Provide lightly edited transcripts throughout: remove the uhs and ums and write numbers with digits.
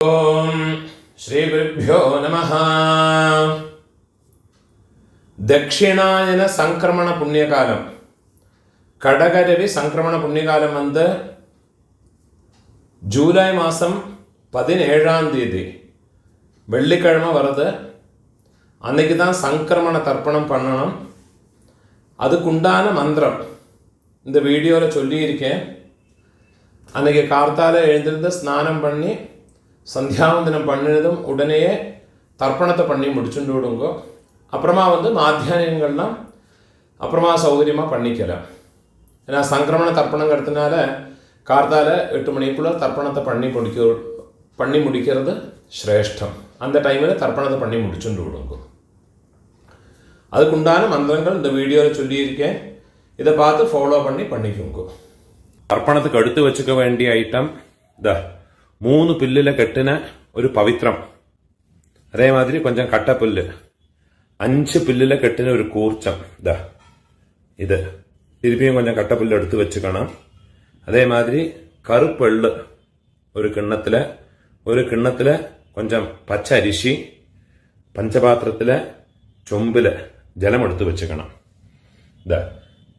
ഓം ശ്രീ ഗുരുഭ്യോ നമഃ. ദക്ഷിണായന சங்கிரமண புண்ணியகாலம், கடகரவி சங்கிரமண புண்ணியகாலம் வந்து ஜூலை மாதம் 17ஆம் தேதி வெள்ளிக்கிழமை வருது. அன்னைக்கு தான் சங்கிரமண தர்ப்பணம் பண்ணணும். அதுக்குண்டான மந்திரம் இந்த வீடியோவில் சொல்லியிருக்கேன். அன்றைக்கி கார்த்தால எழுந்திருந்து ஸ்நானம் பண்ணி சந்தியாவந்தனம் பண்ணினதும் உடனேயே தர்ப்பணத்தை பண்ணி முடிச்சுட்டு விடுங்கோ. அப்புறமா வந்து மாத்தியானியங்கள்லாம் அப்புறமா சௌகரியமாக பண்ணிக்கலாம். ஏன்னா சங்கிரமண தர்ப்பணங்கிறதுனால கார்த்தால 8 மணிக்குள்ளே தர்ப்பணத்தை பண்ணி முடிக்கிறது சிரேஷ்டம். அந்த டைமில் தர்ப்பணத்தை பண்ணி முடிச்சுட்டு விடுங்கோ. அதுக்குண்டான மந்திரங்கள் இந்த வீடியோவில் சொல்லியிருக்கேன். இதை பார்த்து ஃபாலோ பண்ணிக்கோங்க. தர்ப்பணத்துக்கு எடுத்து வச்சுக்க வேண்டிய ஐட்டம் இதை 3 பில்லில் கட்டின ஒரு பவித்ரம், அதே மாதிரி கொஞ்சம் கட்டப்புல்லு, 5 பில்லில் கட்டின ஒரு கூர்ச்சம், இது திருப்பியும் கொஞ்சம் கட்டப்புல்லு எடுத்து வச்சுக்கணும். அதே மாதிரி கருப்பெள்ளு ஒரு கிண்ணத்தில் கொஞ்சம் பச்சை அரிசி, பஞ்சபாத்திரத்தில் சொம்பில் ஜலம் எடுத்து வச்சுக்கணும்.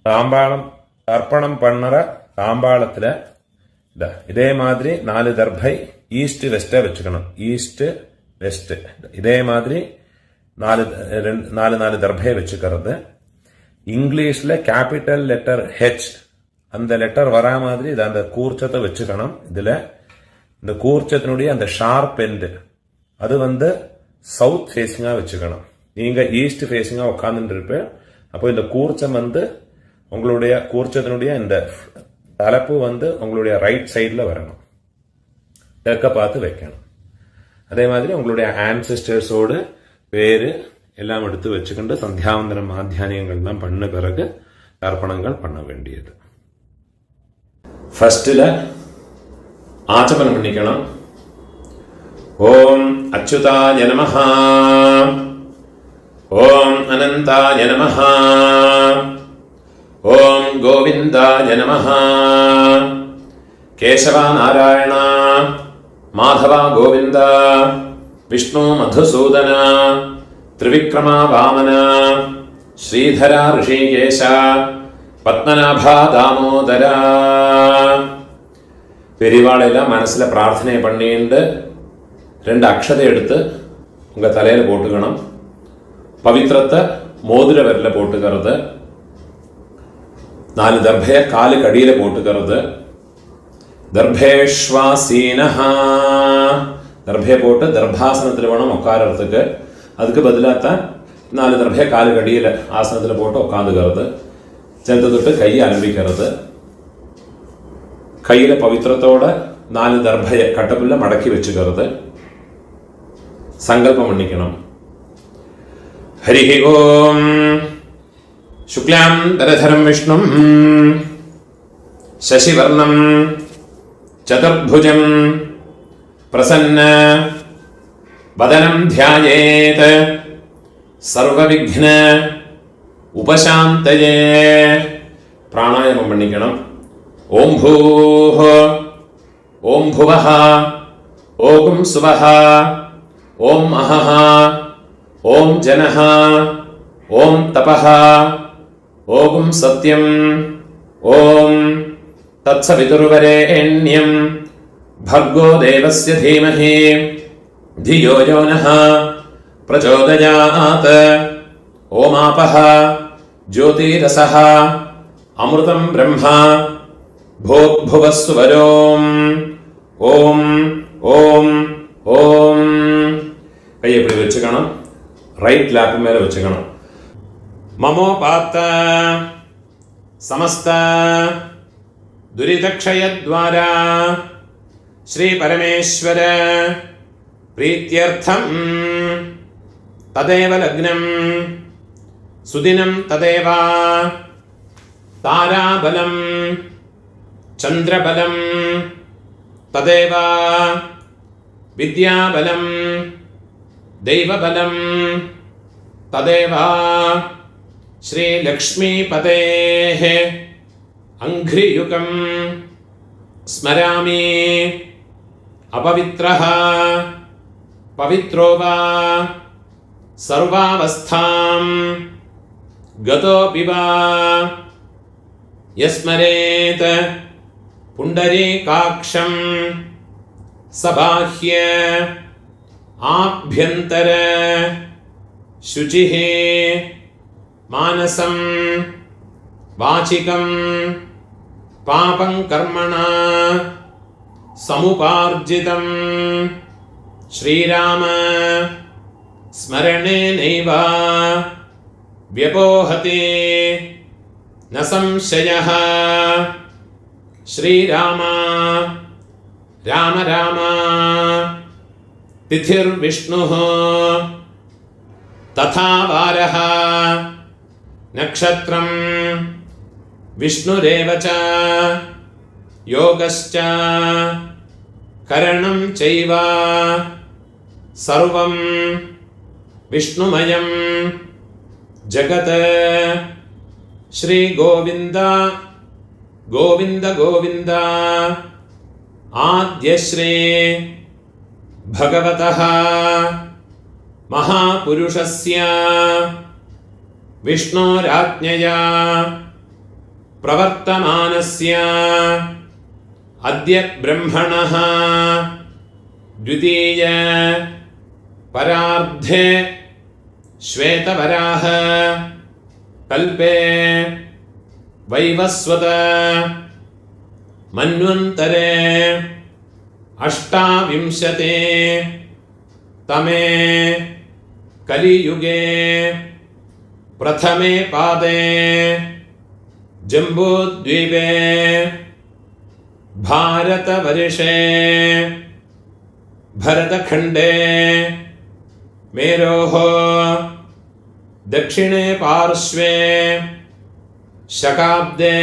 தாம்பாளம் தர்ப்பணம் பண்ணுற தாம்பாளத்தில் இதே மாதிரி 4 தர்பை ஈஸ்ட் வெஸ்ட்டை வச்சுக்கணும். ஈஸ்ட் வெஸ்ட் இதே மாதிரி 4 தர்பையை வச்சுக்கிறது. இங்கிலீஷில் கேபிட்டல் லெட்டர் ஹெச், அந்த லெட்டர் வரா மாதிரி இதை அந்த கூர்ச்சத்தை வச்சுக்கணும். இதில் இந்த கூர்ச்சத்தினுடைய அந்த ஷார்ப் எண்டு அது வந்து சவுத் ஃபேஸிங்காக வச்சுக்கணும். நீங்கள் ஈஸ்ட் ஃபேஸிங்காக உட்காந்துட்டு இருப்பேன். அப்போ இந்த கூர்ச்சம் வந்து உங்களுடைய கூர்ச்சத்தினுடைய இந்த தலைப்பு வந்து உங்களுடைய ரைட் சைடில் வரணும், தெற்க பார்த்து வைக்கணும். அதே மாதிரி உங்களுடைய ஆன்செஸ்டர்ஸோடு பேரு எல்லாம் எடுத்து வச்சுக்கிண்டு சந்தியாவந்தனம் மாத்தியானியங்கள்லாம் பண்ண பிறகு தர்ப்பணங்கள் பண்ண வேண்டியது. ஃபர்ஸ்டில் ஆச்சமனம் பண்ணிக்கணும். ஓம் அச்சுதாய நமஹ, ஓம் அனந்தாய நமஹ, ஓம் கோவிந்தாய நமஹ, கேசவா நாராயண மாதவா கோவிந்த, விஷ்ணு மதுசூதன, திரிவிக்ரமா வாமன, ஸ்ரீதரா ரிஷிகேஷ, பத்மநாபா தாமோதர. பெரியவாளெல்லாம் மனசில் பிரார்த்தனை பண்ணிட்டு 2 அக்ஷதை எடுத்து உங்கள் தலையில் போட்டுக்கணும். பவித்திரத்தை மோதிர விரலில் போட்டுக்கிறது. 4 தர்பையை காலுக்கு அடியில் போட்டுக்கிறது. தர்பேஷ்வாசீனஹா, தர்பையை போட்டு தர்பாசனத்தில் வேணும் உட்காரத்துக்கு. அதுக்கு பதிலாகத்தான் 4 தர்பையை காலுக்கு அடியில் ஆசனத்தில் போட்டு உட்காந்துக்கிறது. சேர்த்து தொட்டு கையை ஆரம்பிக்கிறது. கையில் பவித்திரத்தோட 4 தர்பையை கட்டப்புள்ள மடக்கி வச்சுக்கிறது. சங்கல்பம் பண்ணிக்கணும். ஹரி ஓம் சுக்லாம் தரதரம் விஷ்ணும் சசிவர்ணம் சதுர்புஜம் பிரசன்ன வதனம் தியாயேத் சர்வவிக்ன உபசாந்தயே. பிராணாயாமம் பண்ணிக்கணும். ஓம் பூஹ, ஓம் புவஹ, ஓம் சுவஹ, ஓம் அஹஹ, ஓம் ஜனஹ, ஓம் தபஹ, ஓம் சத்யம், ஓம் தத்சவிதுர்வரேண்யம் भर्गो देवस्य धीमहि धियो यो नः प्रचोदयात्. ओमापः ज्योतिरसः अमृतं ब्रह्मा भूर्भुवस्सुवरोम्. ओम ओम ओम. கையை இப்படி வச்சுக்கணும். ரைட் லேப் மேலே வச்சுக்கணும். மமோபாத்த சமஸ்த दुरितक्षयद्वारा श्री परमेश्वर प्रीत्यर्थं तदेव लग्नं सुदिनं तदेव ताराबलं चन्द्रबलं तदेव विद्याबलं दैवबलं तदेव श्रीलक्ष्मीपतेः अंघ्रियुगं स्मरामि. अपवित्रः पवित्रो वा सर्वावस्थां गतोऽपि वा यस्मरेत् पुण्डरीकाक्षं सबाह्य आभ्यन्तर शुचिः मानसं वाचिकं पापं कर्मणा समुपार्जितं श्रीराम स्मरणेनैव व्यपोहते न संशयः। श्रीराम राम राम तिथिर्विष्णुः तथा वारः नक्षत्रं विष्णुरेव च योगश्च करणं चैव सर्वं विष्णुमयं जगत्। श्रीगोविन्द गोविन्द गोविन्द आद्यश्री भगवतः महापुरुषस्य विष्णोराज्ञया प्रवर्तमानस्य अद्य ब्रह्मणः द्वितीय परार्धे श्वेतवराह कल्पे वैवस्वत मन्वन्तरे अष्टाविंशते तमे कलियुगे प्रथमे पादे जम्बूद्वीपे भारतवर्षे भरतखण्डे मेरोः दक्षिणे पार्श्वे शकाब्दे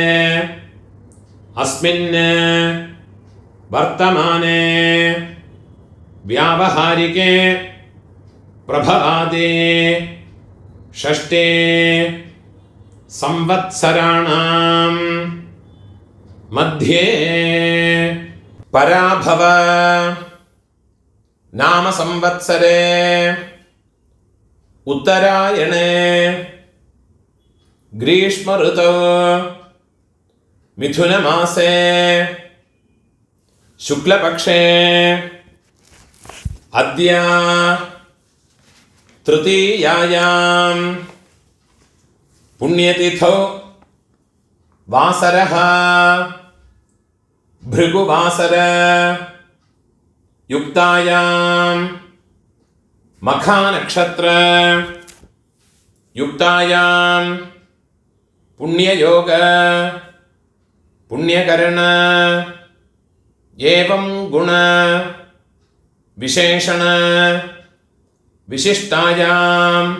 अस्मिन् वर्तमाने व्यावहारिके प्रभवादि षष्ठे संवत्सराणां मध्ये पराभव नाम संवत्सरे उत्तरायणे ग्रीष्म ऋतौ मिथुनमासे शुक्लपक्षे अद्य तृतीयायां पुण्यतिथौ वासरः भृगुवासर युक्तायां मखानक्षत्र युक्तायां पुण्ययोग पुण्यकरण एवं गुण विशेषण विशिष्टायाम्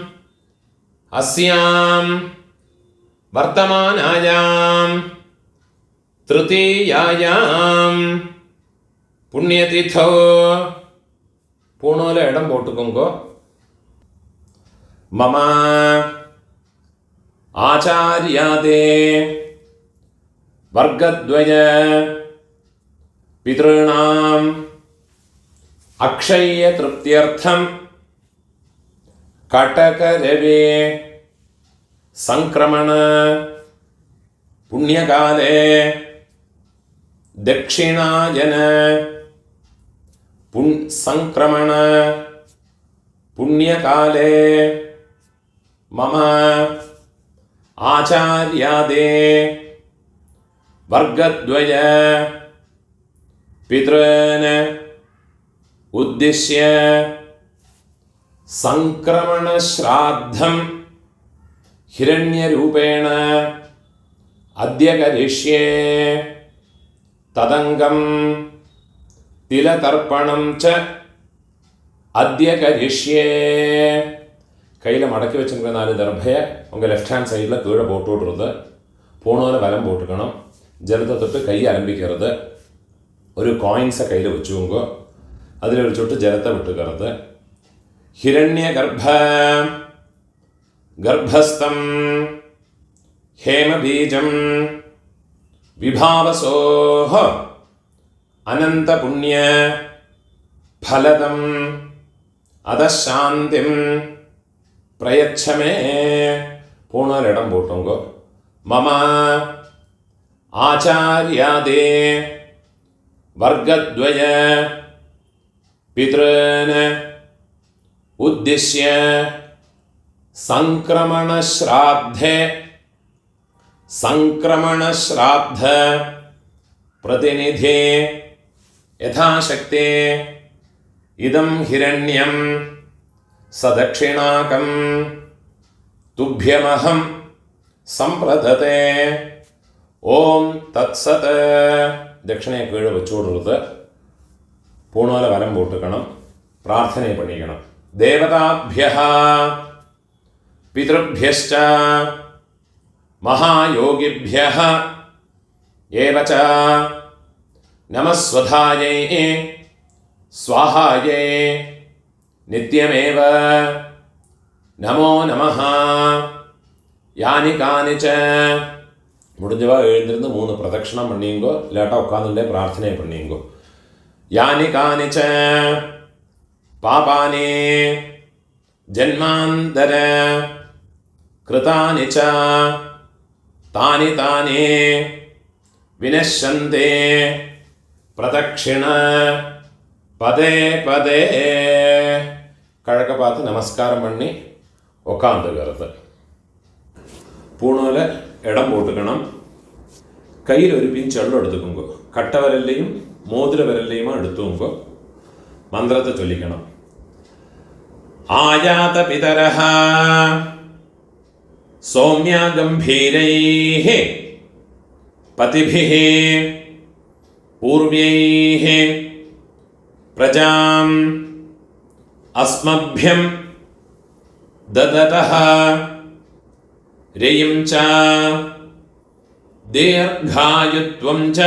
अस्यां वर्तमानायां तृतीयायां पुण्यतिथौ पूर्णोले इडम पोट्टुकोंगो मम आचार्यादे वर्गद्वय पितॄणाम् अक्षय्य तृप्त्यर्थं कटकरवे संक्रमण पुण्यकाले दक्षिणायन संक्रमण पुण्यकाले मम आचार्यादे वर्गद्वय पितॄन् उद्दिश्य संक्रमण श्राद्धं हिरण्यरूपेण अद्य करिष्ये तदंगं तिलतर्पणं च अद्य करिष्ये கையில் மடக்கி வச்சுருக்க 4 தர்பையை உங்கள் லெஃப்ட் ஹேண்ட் சைடில் கீழே போட்டு விட்றது போனோல வலம் போட்டுக்கணும் ஜலத்தை தொட்டு கையை ஆரம்பிக்கிறது ஒரு காயின்ஸை கையில் வச்சுக்கோங்க அதில் ஒரு சொட்டு ஜலத்தை விட்டுக்கிறது हिरण्य गर्भस्थं हेम बीजं विभावसोः अनंत पुण्य ഫലദം അതശാന്തിം പ്രയച്ഛമേ. പൂണലിടം പൂട്ടുങ്കോ. മമ ആചാര്യാദേ വർഗദ്വയ പിതॄൻ ഉദ്ദിശ്യ സംക്രമണശ്രാദ്ധ പ്രതിനിധി യഥാശക്തി ഇദം ഹിരണ്യം സദക്ഷിണാകം തുഭ്യമഹം സംപ്രദത്തെ. ഓം തത്സത്. ദക്ഷിണയെ കീഴ് വെച്ചുകൊടുത്ത് പൂണോല വലം പൂട്ടുക്കണം. പ്രാർത്ഥനയെ പണിയണം. ദേവതാഭ്യഃ പിതൃഭ്യശ്ച മഹായോഗിഭ്യഃ ഏവച നമസ്വധായൈ സ്വാഹായൈ നിത്യമേവ നമോ നമഃ. യാനി കാനിച്ച. മുടിഞ്ഞവ എഴുന്നിരുന്ന് 3 പ്രദക്ഷിണം പണിയുങ്കോ. ഇല്ലാട്ട ഉക്കാന്നിൻ്റെ പ്രാർത്ഥനയെ പണിയുങ്കോ. യാനി കാനിച്ച പാപാനി ജന്മാന്തര കൃതാനി ച താനി താനി വിനശ്യന്തി പ്രദക്ഷിണ പദേ പദേ. കിഴക്ക് പാത്ത് നമസ്കാരം പണി ഒക്കാന്ത് കറുത്ത് പൂണോല് ഇടം പൂട്ടുക്കണം. കയ്യിൽ ഒരു പിഞ്ച് വെള്ളം എടുത്തുക്കുമ്പോ കട്ടവരല്ലേയും മോതിരവരല്ലേയുമാ എടുത്തുമ്പോ മന്ത്രത്തെ ചൊല്ലിക്കണം. ആയാത പിതരഃ സൗമ്യ ഗംഭീരൈഃ പതിഭിഃ പൂർവ്യൈഃ പ്രജാം അസ്മഭ്യം ദദതഃ രയിം ച ദീർഘായുത്വം ച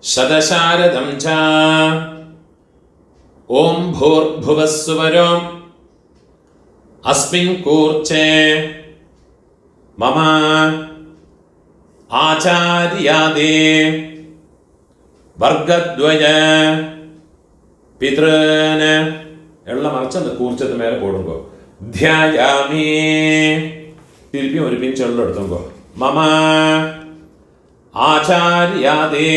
ശതശാരദം ച. ഓം ഭൂർഭുവസ്സുവരോ അസ്മിൻ കൂർച്ചേ മമ ആചാര്യാദേ വർഗദ്വയ പിതॄൻ. എള്ള മറിച്ചെന്ന് കൂർച്ചത്ത് മേലെ പോടുമ്പോ ധ്യായാമി. തിരുപ്പി ഒരു പിഞ്ച് വെള്ളം എടുത്തുമ്പോ മമ ആചാര്യാദേ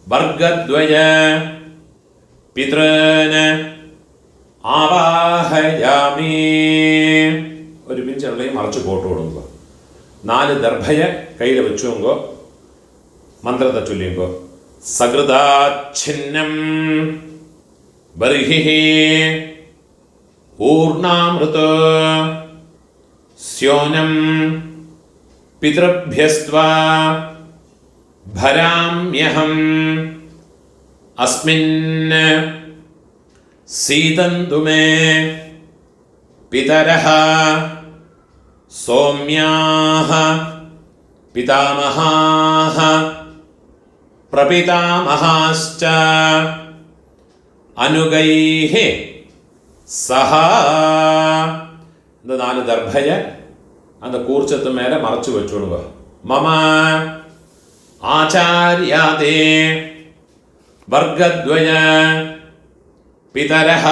വർഗദ്വയ പിതॄൻ ആവാഹയാമി. ഒരു പിഞ്ച് വെള്ളയും മറച്ച് പോട്ട് കൊടുങ്കോ. 4 ദർഭയെ കയ്യിൽ വെച്ചുങ്കോ. മന്ത്രത്തെ ചൊല്ലിങ്കോ. സകൃതാച്ഛിന്നം ബർഹിഃ ഊർണാമൃതോ സ്യോനം പിതൃഭ്യസ്ത്വാ ഭരാമ്യഹം അസ്മിൻ സീതന്തു മേ പിതരഃ സൗമ്യാഃ പിതാമഹാഃ പ്രപിതാമഹാശ്ച അനുഗൈഃ സഹ. 4 ദർഭയെ அந்த കൂർച്ചത്ത് മേലെ മറച്ചു വെച്ചോളുക. മമ ആചാര്യാദേ വർഗദ്വയ പിതരഃ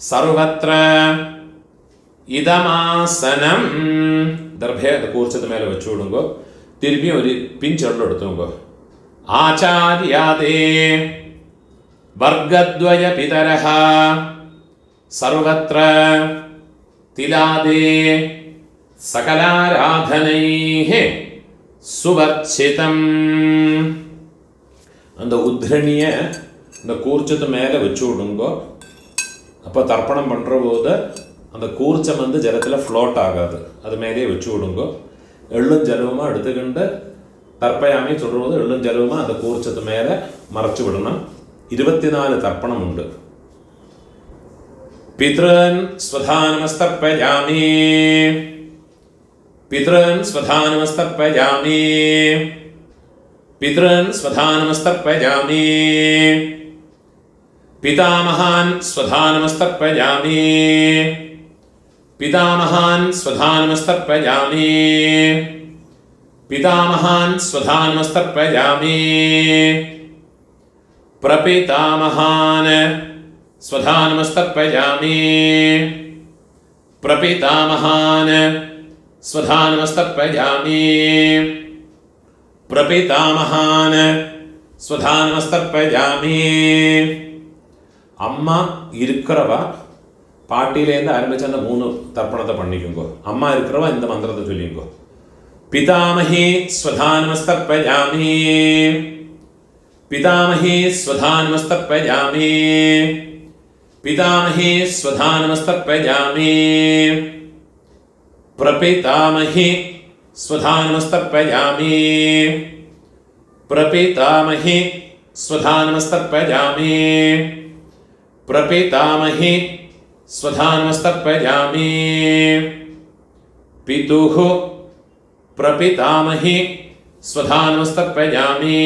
സർവത്ര ഇദമാസനം. ദർഭയെ കൂർച്ചത്ത് മേലെ വെച്ചുകൊടുങ്കോ. തിരുമ്പി ഒരു പിഞ്ചെള്ളം എടുത്തുങ്കോ. ആചാര്യാദേ വർഗദ്വയ പിതരഃ സർവത്ര തിലാദേ സകലാരാധനൈഃ സുവർച്ചിതം. அந்த உத்ரணியை இந்த கூர்ச்சத்து மேலே வச்சு விடுங்க. அப்போ தர்ப்பணம் பண்ணுற போது அந்த கூர்ச்சம் வந்து ஜலத்தில் ஃப்ளோட் ஆகாது. அது மேலேயே வச்சு விடுங்க. எள்ளும் ஜலவுமாக எடுத்துக்கிண்டு தர்ப்பயாமி சொல்கிற போது எள்ளும் ஜலவுமாக அந்த கூர்ச்சத்து மேலே மறைச்சு விடணும். 24 தர்ப்பணம் உண்டு. பித்ருன் ஸ்வதானமஸ்தர்ப்பயாமி பித்ருன் ஸ்வதானமஸ்தர்ப்பயாமி பித்ருன் ஸ்வதானமஸ்தர்ப்பயாமி பிதாமகான் ஸ்வதானமஸ்தர்ப்பயாமி பிதாமகான் ஸ்வதானமஸ்தர்ப்பயாமி பிதாமகான் ஸ்வதானமஸ்தர்ப்பயாமி प्रपितामहान् स्वधानमस्तर्पयामि प्रपितामहान् स्वधानमस्तर्पयामि प्रपितामहान् स्वधानमस्तर्पयामि அம்மா இருக்கிறவா பாட்டிலேருந்து ஆரம்பிச்ச அந்த 3 தர்ப்பணத்தை பண்ணிக்குங்கோ. அம்மா இருக்கிறவா இந்த மந்திரத்தை சொல்லிங்கோ. பிதாமஹி ஸ்வதானமஸ்தர்ப்பயாமி பிதாமஹி ஸ்வதானமஸ்தர்ப்பயாமி பிதாமஹி ஸ்வதானமஸ்தர்ப்பயாமி பிரபிதாமஹி ஸ்வதானமஸ்தர்ப்பயாமி பிரபிதாமஹி ஸ்வதானமஸ்தர்ப்பயாமி प्रपितामहि स्वधानमस्तर्पयामि पितुः प्रपितामहि स्वधानमस्तर्पयामि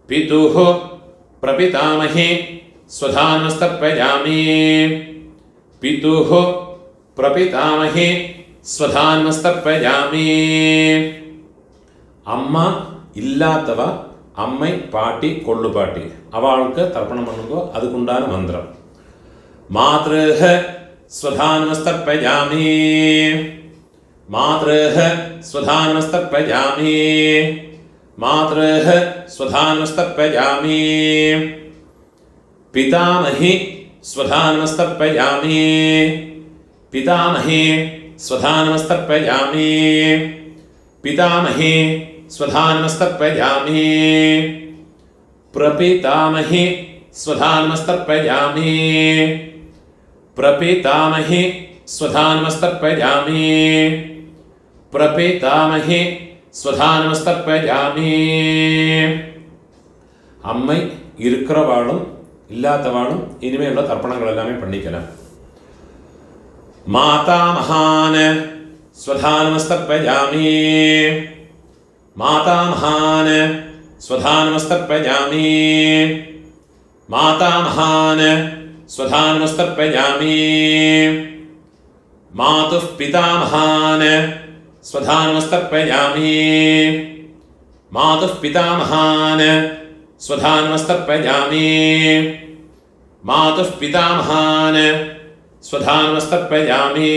पितुः प्रपितामहि स्वधानमस्तर्पयामि पितुः प्रपितामहि स्वधानमस्तर्पयामि अम्मा इल्लातव அம்மை பாட்டி கொள்ளு பாட்டி அவளுக்கு தர்ப்பணம் பண்ணுங்கோ. அதுக்குண்டான மந்திரம் மாத்ருஹ ஸ்வதானமஸ்தர்ப்பயாமி மாத்ருஹ ஸ்வதானமஸ்தர்ப்பயாமி மாத்ருஹ ஸ்வதானமஸ்தர்ப்பயாமி பிதாமஹி ஸ்வதானமஸ்தர்ப்பயாமி பிதாமஹி ஸ்வதானமஸ்தர்ப்பயாமி பிதாமஹி स्वधानमस्तर्पयामि प्रपितामहि स्वधानमस्तर्पयामि प्रपितामहि स्वधानमस्तर्पयामि प्रपितामहि स्वधानमस्तर्पयामि அம்மை இருக்கிறவாளும் இல்லாதவாளும் இனிமேல் தர்ப்பணங்கள் எல்லாமே பண்ணிக்கலாம். மாதாமஹான் स्वधानमस्तर्पयामि मातामहान् स्वधानमस्तर्पयामि मातामहान् स्वधानमस्तर्पयामि मातुः पितामहान् स्वधानमस्तर्पयामि मातुः पितामहान् स्वधानमस्तर्पयामि मातुः पितामहान् स्वधानमस्तर्पयामि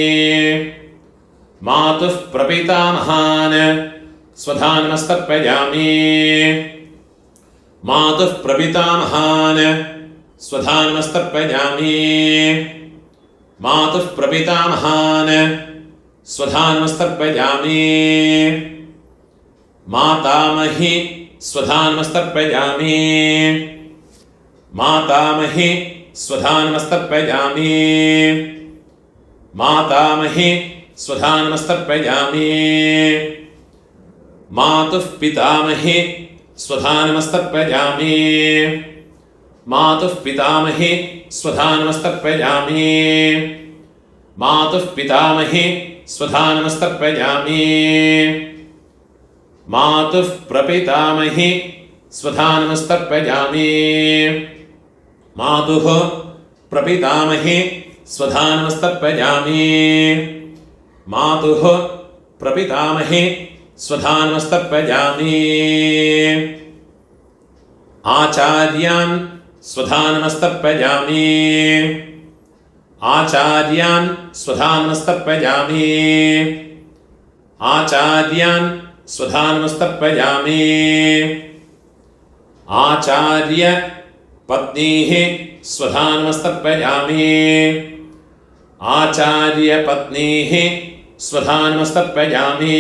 मातुः प्रपितामहान् स्वधानमस्तर्पयामि मातुः प्रपितामहान् स्वधानमस्तर्पयामि मातुः प्रपितामहान् स्वधानमस्तर्पयामि मातामही स्वधानमस्तर्पयामि मातामही स्वधानमस्तर्पयामि मातामही स्वधानमस्तर्पयामि मातुः पितामही स्वधानमस्तर्पयामि मातुः पितामही स्वधानमस्तर्पयामि मातुः पितामही स्वधानमस्तर्पयामि मातुः प्रपितामही स्वधानमस्तर्पयामि मातुः प्रपितामही स्वधानमस्तर्पयामि मातुः प्रपितामही स्वधानमस्तर्पयामि आचार्यान् स्वधानमस्तर्पयामि आचार्यान् स्वधानमस्तर्पयामि आचार्यान् स्वधानमस्तर्पयामि आचार्य पत्नीः स्वधानमस्तर्पयामि आचार्य पत्नीः स्वधानमस्तर्पयामि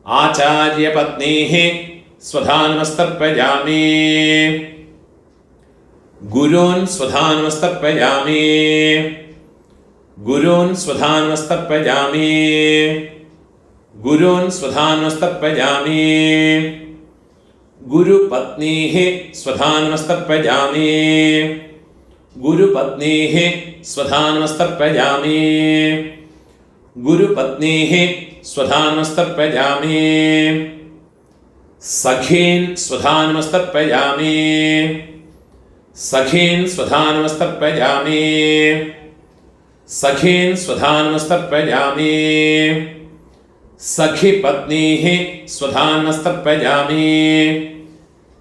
आचार्य पत्नीः स्वधानमस्तर्पयामि गुरून् स्वधानमस्तर्पयामि गुरून् स्वधानमस्तर्पयामि गुरून् स्वधानमस्तर्पयामि गुरुपत्नीः स्वधानमस्तर्पयामि गुरुपत्नीः स्वधानमस्तर्पयामि गुरुपत्नीः स्वधानमस्तर्पयामि सखीन् स्वधानमस्तर्पयामि सखीन् स्वधानमस्तर्पयामि सखीन् स्वधानमस्तर्पयामि सखी पत्नीः स्वधानमस्तर्पयामि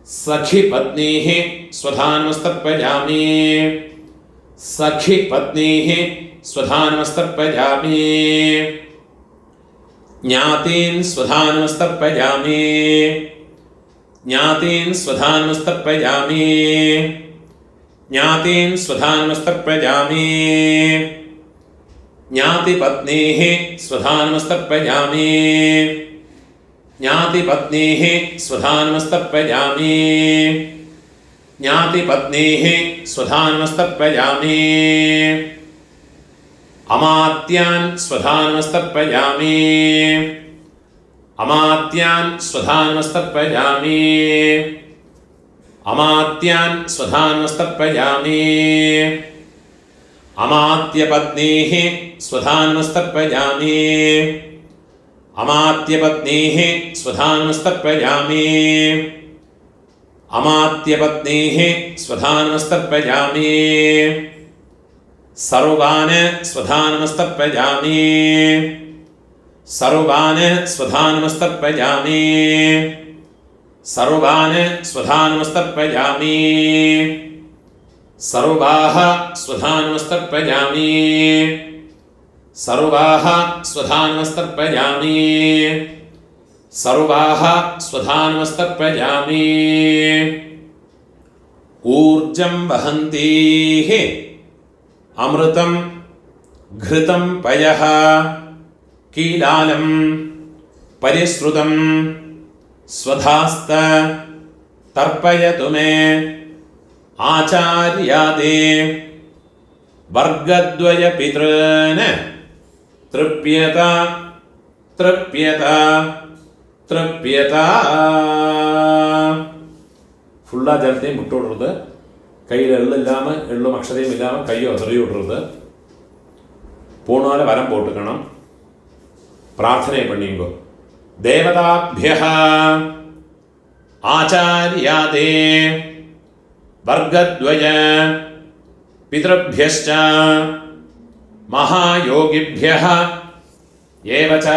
सखी पत्नीः स्वधानमस्तर्पयामि सखी पत्नीः स्वधानमस्तर्पयामि ज्ञातीन् स्वधानमस्तर्पयामि ज्ञातीन् स्वधानमस्तर्पयामि ज्ञातीन् स्वधानमस्तर्पयामि ज्ञातिपत्नीः स्वधानमस्तर्पयामि ज्ञातिपत्नीः स्वधानमस्तर्पयामि ज्ञातिपत्नीः स्वधानमस्तर्पयामि अमात्यान् स्वधानमस्तर्पयामि अमात्यान् स्वधानमस्तर्पयामि अमात्यान् स्वधानमस्तर्पयामि अमात्यपत्नीः स्वधानमस्तर्पयामि अमात्यपत्नीः स्वधानमस्तर्पयामि अमात्यपत्नीः स्वधानमस्तर्पयामि सर्वान् स्वधानमस्तर्पयामि सर्वान् स्वधानमस्तर्पयामि सर्वान् स्वधानमस्तर्पयामि सर्वाः स्वधानमस्तर्पयामि सर्वाः स्वधानमस्तर्पयामि सर्वाः स्वधानमस्तर्पयामि ऊर्जं वहन्तीः अमृतं घृतं पयः कीलालं परिश्रुतं स्वधास्त तर्पयतु मे आचार्यादे वर्गद्वयपितॄन् तृप्यत तृप्यत तृप्यत ஃபுல்லாக ஜலத்தையும் விட்டு விடுறது, கையில் எள்ளு இல்லாமல் எள்ளும் அக்ஷதையும் இல்லாமல் கையை உதறி விடுறது, பூணால் வரம் போட்டுக்கணும், பிரார்த்தனை பண்ணிங்கோ. தேவதாபியः ஆச்சார்யாதே वर्गद्वय पितृभ्यश्च महायोगिभ्यः एव च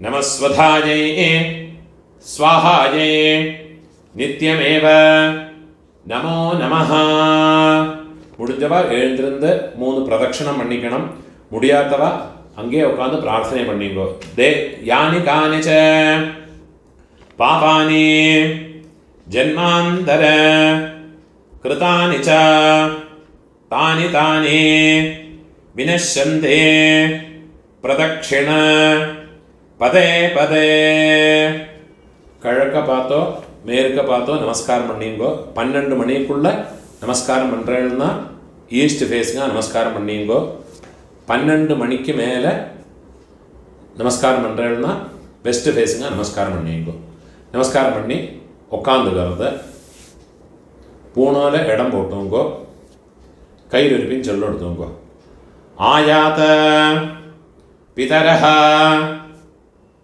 नमस्वधायै स्वाहायै नित्यमेव நமோ நமஹ. முடிஞ்சவா எழுந்திருந்து 3 பிரதட்சணம் பண்ணிக்கணும். முடியாதவா அங்கே உட்காந்து பிரார்த்தனை பண்ணிங்கோ. யானி கானிச்ச பாபானி ஜன்மாந்தர कृतानि च तानि तानि विनश्यन्ते प्रदक्षिण पदे पदे. கிழக்க பார்த்தோ மேற்க பார்த்தோ நமஸ்காரம் பண்ணிங்கோ. 12 மணிக்குள்ள நமஸ்காரம் பண்ணுறேன்னா ஈஸ்ட் ஃபேஸுங்க நமஸ்காரம் பண்ணிங்கோ. 12 மணிக்கு மேலே நமஸ்காரம் பண்ணுறேன்னா வெஸ்ட் ஃபேஸுங்க நமஸ்காரம் பண்ணிங்கோ. நமஸ்காரம் பண்ணி உட்காந்துக்கிறது, பூணால இடம் போட்டுங்கோ, கையில் இருப்பின் சொல்லு எடுத்துங்கோ. ஆயாத பிதரஹ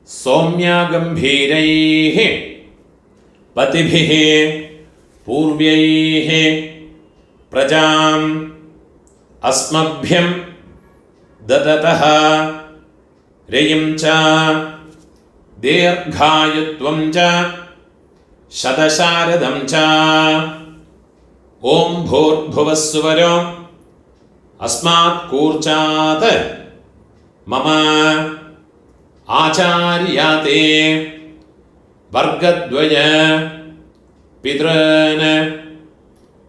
சௌம்யா கம்பீரைஹ பதிபிஹ பூர்வைஹ பிரஜாம் அஸ்மப்யம் தததஹ ரயம் ச தீர்காயுத்வம் ச சதசாரதம் ச ஓம் भूर्भुवस्सुवरो अस्मात् कूर्चात् मम आचार्याते वर्गद्वय पितॄन्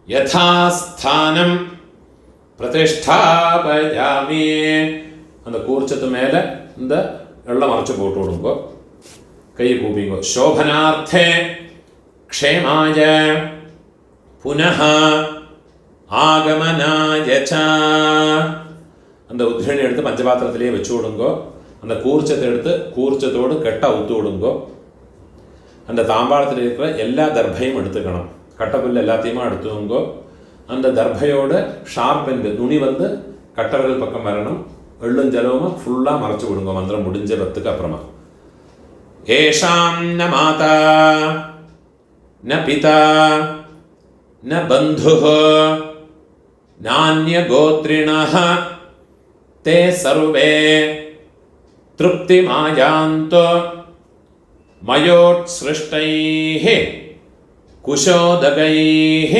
यथास्थानं प्रतिष्ठापयामि. அந்த கூர்ச்சத்து மேலே இந்த வெள்ளம் மறைச்சு போட்டு விடுங்கோ, கையை கூப்பிங்கோ. சோபனார்த்தே க்ஷேமாய புனः ஆகமனாய ச. அந்த உத்ரணி எடுத்து பஞ்சபாத்திரத்திலேயே வச்சு விடுங்கோ. அந்த கூர்ச்சத்தை எடுத்து கூர்ச்சத்தோடு கெட்டாக ஊற்று விடுங்கோ. அந்த தாம்பாளத்தில் இருக்கிற எல்லா தர்பையும் எடுத்துக்கணும். கட்டப்புல் எல்லாத்தையுமா எடுத்துங்கோ. அந்த தர்பையோட ஷார்பெண்டு நுனி வந்து கட்டவர்கள் பக்கம் வரணும். எள்ளும் ஜலமும் ஃபுல்லாக மறைச்சு விடுங்க மந்திரம் முடிஞ்ச 10க்கு அப்புறமா. ஏஷாம் ந மாதா ந பிதா न बंधुः नान्यगोत्रिणः ते सर्वे तृप्तिमायान्तो मयोत्सृष्टैः കുശോദകൈः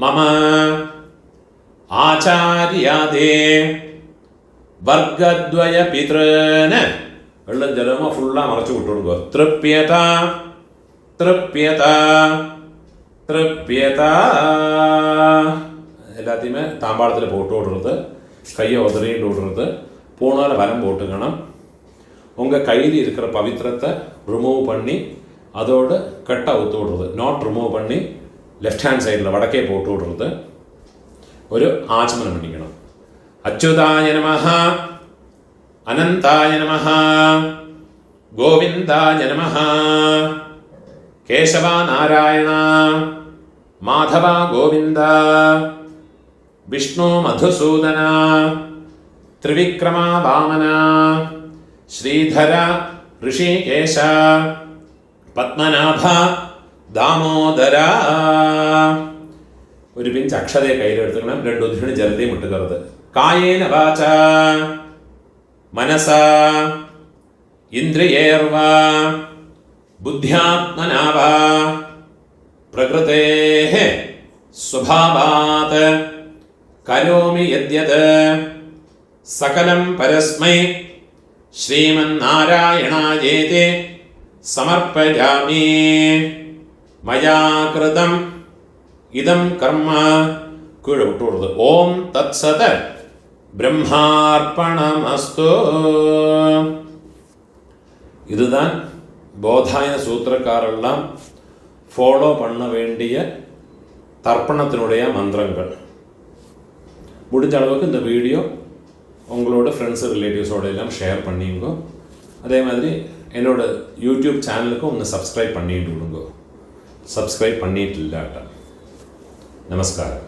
മമ ആചാര്യാദേ വർഗദ്വയ പിതൃന് വെള്ളം ജലമോ ഫുള്ളാ മറച്ചു വിട്ടു കൊടുക്കുക. തൃപ്യത തൃപ്യത തൃപ്യത. எல்லாத்தையுமே தாம்பாளத்தில் போட்டு விடுறது, கையை உதறிட்டு விடுறது, பூனால் வலம் போட்டுக்கணும். உங்கள் கையில் இருக்கிற பவித்திரத்தை ரிமூவ் பண்ணி அதோடு கட்டை ஊற்று விடுறது, நாட் ரிமூவ் பண்ணி லெஃப்ட் ஹேண்ட் சைடில் வடக்கே போட்டு விடுறது. ഒരു ആചമനം பண்ணிக்கணும். അച്യുതായ നമഃ, അനന്തായ നമഃ, ഗോവിന്ദായ നമഃ, കേശവ നാരായണ, മാധവ ഗോവിന്ദ, വിഷ്ണു മധുസൂദന, ത്രിവിക്രമ വാമന, ശ്രീധര ഋഷികേശ, പത്മനാഭ ദാമോദര. ഒരു പിഞ്ച് അക്ഷതയെ കയ്യിലെടുത്തുക്കണം. 2 ഉദ്ധിണി ജലത്തെയും വിട്ടുകരുത്. കായേന വാച മനസ ഇന്ദ്രിയേർവ ബുദ്ധ്യാത്മനാവ പ്രകൃതേഃ സ്വഭാവാത് കരോമി യദ്യത് സകലം പരസ്മൈ ശ്രീമന്നാരായണായേതി സമർപ്പയാമി. മയാ കൃതം ഇതം കർമ്മ കീഴെ വിട്ടുകൊടുത്ത്. ഓം തത്സത് ബ്രഹ്മാർപ്പണമസ്തു. இதுதான் போதாயன சூத்திரக்காரெல்லாம் ஃபாலோ பண்ண வேண்டிய தர்ப்பணத்தினுடைய மந்திரங்கள். முடிஞ்ச அளவுக்கு இந்த வீடியோ உங்களோட ஃப்ரெண்ட்ஸு ரிலேட்டிவ்ஸோட எல்லாம் ஷேர் பண்ணிங்க. அதே மாதிரி என்னோட யூடியூப் சேனலுக்கும் ஒன்று சப்ஸ்கிரைப் பண்ணிட்டு விடுங்க. சப்ஸ்கிரைப் பண்ணிட்டு இல்லாட்டா. நமஸ்காரம்.